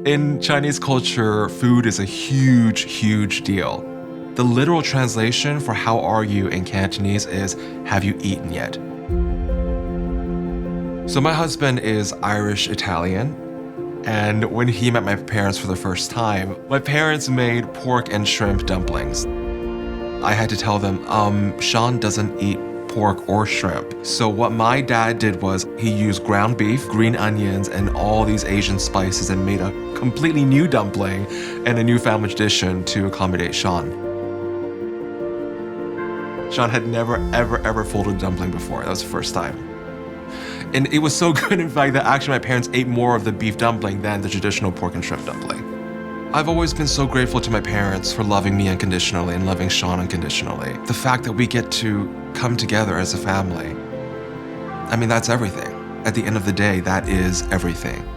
In Chinese culture, food is a huge, huge deal. The literal translation for how are you in Cantonese is have you eaten yet? So my husband is Irish Italian, and when he met my parents for the first time, my parents made pork and shrimp dumplings. I had to tell them, Sean doesn't eat pork or shrimp. So what my dad did was he used ground beef, green onions, and all these Asian spices and made a completely new dumpling and a new family tradition to accommodate Sean. Sean had never, ever folded a dumpling before. That was the first time. And it was so good, in fact, that actually my parents ate more of the beef dumpling than the traditional pork and shrimp dumpling. I've always been so grateful to my parents for loving me unconditionally and loving Sean unconditionally. The fact that we get to come together as a family, I mean, that's everything. At the end of the day, that is everything.